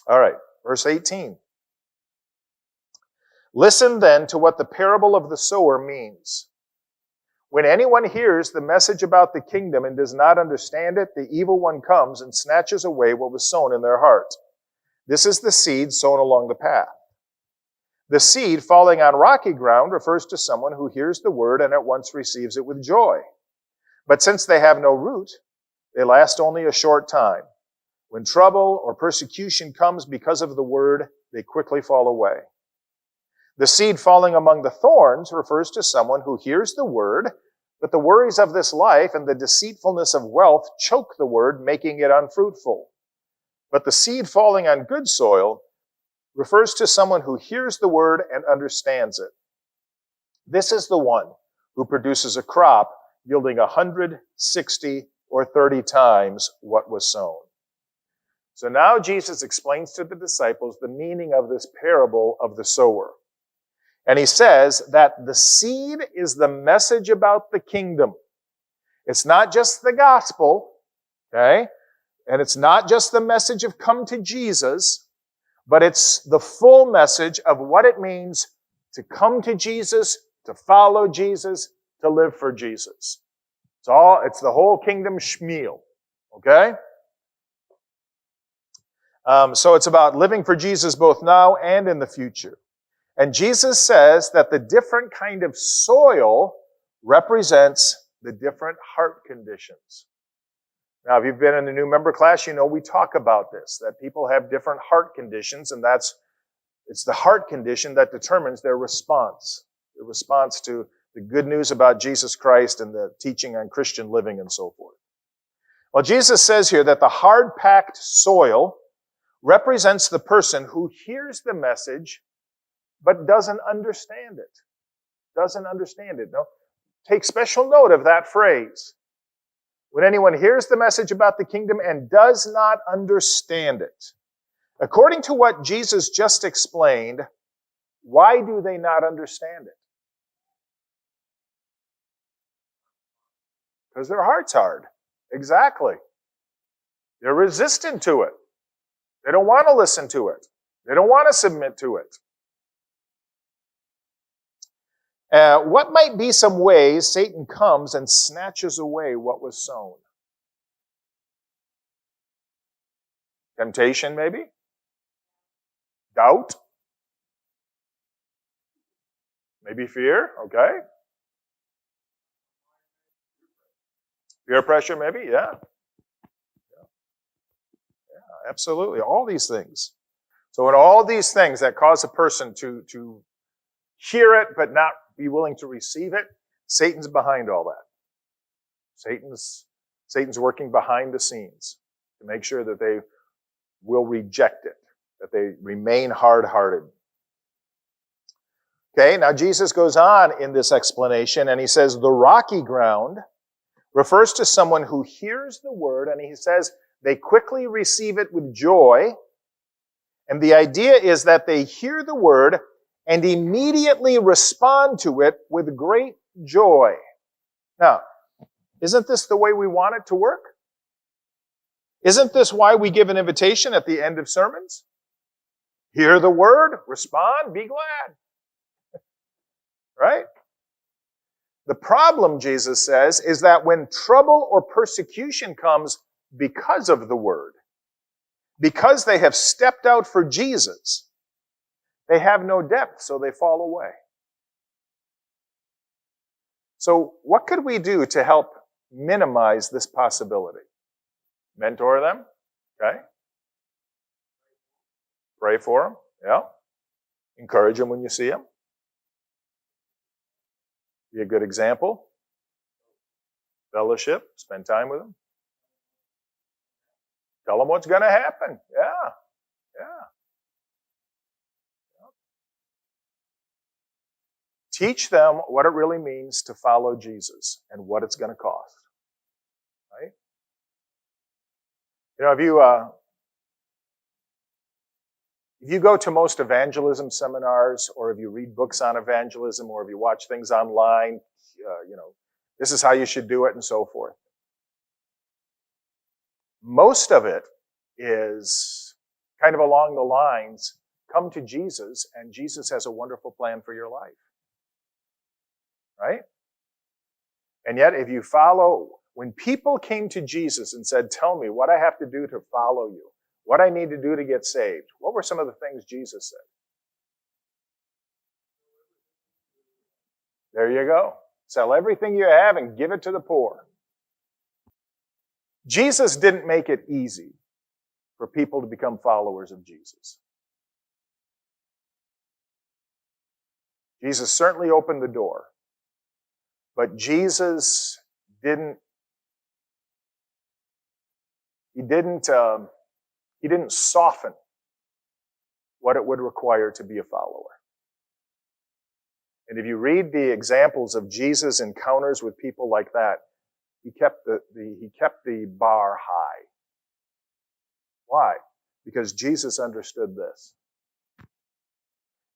All right, verse 18. Listen then to what the parable of the sower means. When anyone hears the message about the kingdom and does not understand it, the evil one comes and snatches away what was sown in their heart. This is the seed sown along the path. The seed falling on rocky ground refers to someone who hears the word and at once receives it with joy. But since they have no root, they last only a short time. When trouble or persecution comes because of the word, they quickly fall away. The seed falling among the thorns refers to someone who hears the word, but the worries of this life and the deceitfulness of wealth choke the word, making it unfruitful. But the seed falling on good soil refers to someone who hears the word and understands it. This is the one who produces a crop yielding 160 or 30 times what was sown. So now Jesus explains to the disciples the meaning of this parable of the sower. And he says that the seed is the message about the kingdom. It's not just the gospel, okay? And it's not just the message of come to Jesus, but it's the full message of what it means to come to Jesus, to follow Jesus, to live for Jesus. It's the whole kingdom schmeal, okay? So it's about living for Jesus both now and in the future. And Jesus says that the different kind of soil represents the different heart conditions. Now, if you've been in the new member class, you know we talk about this, that people have different heart conditions, and it's the heart condition that determines their response to the good news about Jesus Christ and the teaching on Christian living and so forth. Well, Jesus says here that the hard-packed soil represents the person who hears the message but doesn't understand it. No, take special note of that phrase. When anyone hears the message about the kingdom and does not understand it. According to what Jesus just explained, why do they not understand it? Because their heart's hard. Exactly. They're resistant to it. They don't want to listen to it. They don't want to submit to it. What might be some ways Satan comes and snatches away what was sown? Temptation, maybe? Doubt? Maybe fear, okay? Peer pressure, maybe, yeah. Absolutely, all these things. So in all these things that cause a person to hear it but not be willing to receive it, Satan's behind all that. Satan's working behind the scenes to make sure that they will reject it, that they remain hard-hearted. Okay, now Jesus goes on in this explanation and he says the rocky ground refers to someone who hears the word and he says they quickly receive it with joy. And the idea is that they hear the word and immediately respond to it with great joy. Now, isn't this the way we want it to work? Isn't this why we give an invitation at the end of sermons? Hear the word, respond, be glad. Right? The problem, Jesus says, is that when trouble or persecution comes because of the word, because they have stepped out for Jesus, they have no depth, so they fall away. So what could we do to help minimize this possibility? Mentor them, okay? Pray for them, yeah. Encourage them when you see them. Be a good example. Fellowship, spend time with them. Tell them what's going to happen, yeah. Teach them what it really means to follow Jesus and what it's going to cost. Right? You know, if you go to most evangelism seminars, or if you read books on evangelism, or if you watch things online, this is how you should do it and so forth. Most of it is kind of along the lines, come to Jesus, and Jesus has a wonderful plan for your life. Right? And yet, if you follow, when people came to Jesus and said, tell me what I have to do to follow you, what I need to do to get saved, what were some of the things Jesus said? There you go. Sell everything you have and give it to the poor. Jesus didn't make it easy for people to become followers of Jesus. Jesus certainly opened the door, but Jesus didn't soften what it would require to be a follower. And if you read the examples of Jesus' encounters with people like that, he kept the bar high. Why? Because Jesus understood this.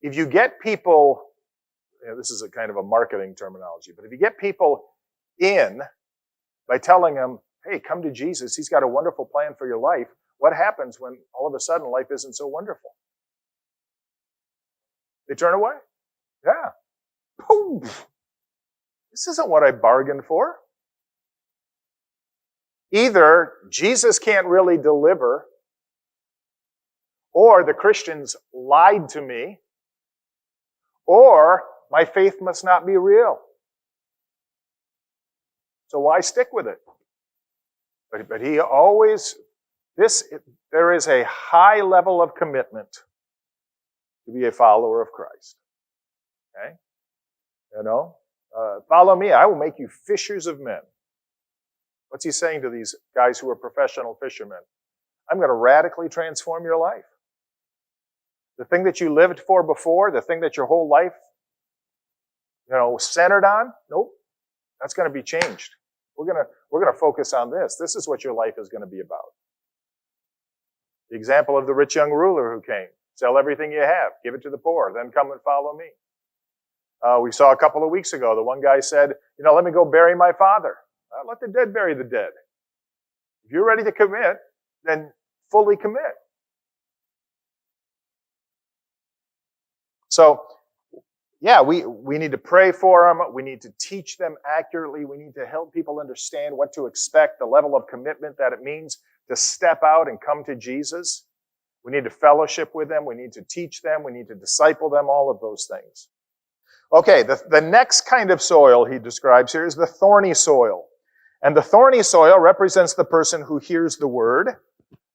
If you get people, this is a kind of a marketing terminology, but if you get people in by telling them, hey, come to Jesus, he's got a wonderful plan for your life, what happens when all of a sudden life isn't so wonderful? They turn away. Yeah. Boom. This isn't what I bargained for. Either Jesus can't really deliver, or the Christians lied to me, or my faith must not be real. So why stick with it? But he always, there is a high level of commitment to be a follower of Christ. Okay? Follow me, I will make you fishers of men. What's he saying to these guys who are professional fishermen? I'm going to radically transform your life. The thing that you lived for before, the thing that your whole life, centered on, nope, that's going to be changed. We're going to focus on this. This is what your life is going to be about. The example of the rich young ruler who came. Sell everything you have, give it to the poor, then come and follow me. We saw a couple of weeks ago, the one guy said, let me go bury my father. Let the dead bury the dead. If you're ready to commit, then fully commit. So, yeah, we need to pray for them. We need to teach them accurately. We need to help people understand what to expect, the level of commitment that it means to step out and come to Jesus. We need to fellowship with them. We need to teach them. We need to disciple them, all of those things. Okay, the next kind of soil he describes here is the thorny soil. And the thorny soil represents the person who hears the word,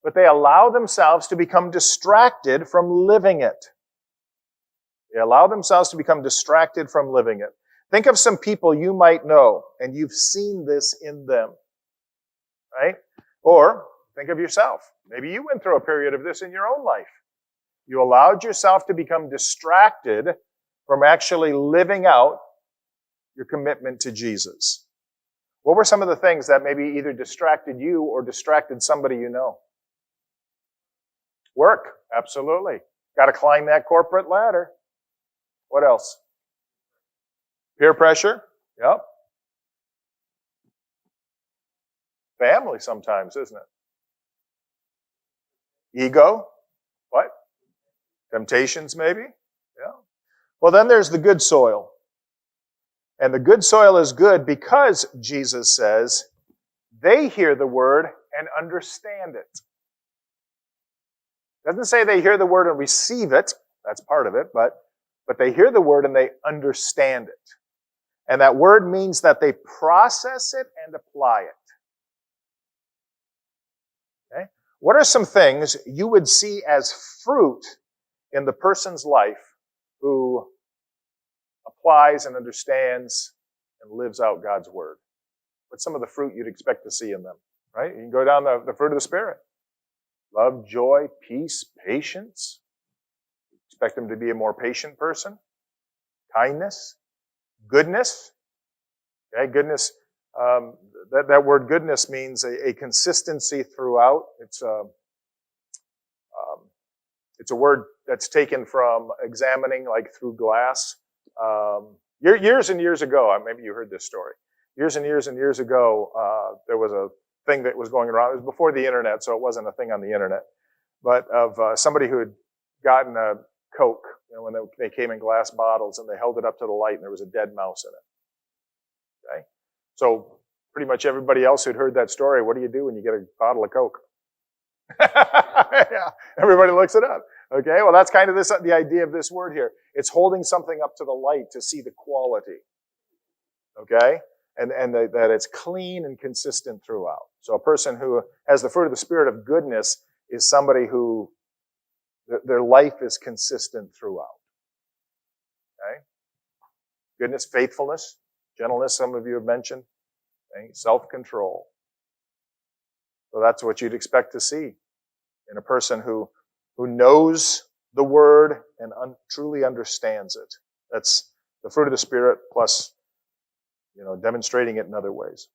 but they allow themselves to become distracted from living it. They allow themselves to become distracted from living it. Think of some people you might know, and you've seen this in them, right? Or think of yourself. Maybe you went through a period of this in your own life. You allowed yourself to become distracted from actually living out your commitment to Jesus. What were some of the things that maybe either distracted you or distracted somebody you know? Work, absolutely. Got to climb that corporate ladder. What else? Peer pressure, yep. Family sometimes, isn't it? Ego, what? Temptations maybe, yeah. Well, then there's the good soil. And the good soil is good because, Jesus says, they hear the word and understand it. It doesn't say they hear the word and receive it. That's part of it. But they hear the word and they understand it. And that word means that they process it and apply it. Okay? What are some things you would see as fruit in the person's life who applies and understands and lives out God's word? What's some of the fruit you'd expect to see in them? Right? You can go down the fruit of the Spirit. Love, joy, peace, patience. Expect them to be a more patient person. Kindness. Goodness. Okay, goodness. That word goodness means a consistency throughout. It's a word that's taken from examining, like through glass. Years and years ago, maybe you heard this story. Years and years and years ago, there was a thing that was going around. It was before the internet, so it wasn't a thing on the internet. but of somebody who had gotten a Coke, when they came in glass bottles and they held it up to the light and there was a dead mouse in it. Okay? So pretty much everybody else who'd heard that story, what do you do when you get a bottle of Coke? Yeah, everybody looks it up. Okay, well that's kind of the idea of this word here. It's holding something up to the light to see the quality. Okay? And that it's clean and consistent throughout. So a person who has the fruit of the Spirit of goodness is somebody who their life is consistent throughout. Okay? Goodness, faithfulness, gentleness, some of you have mentioned. Okay? Self-control. So that's what you'd expect to see in a person who knows the Word and truly understands it. That's the fruit of the Spirit plus, demonstrating it in other ways.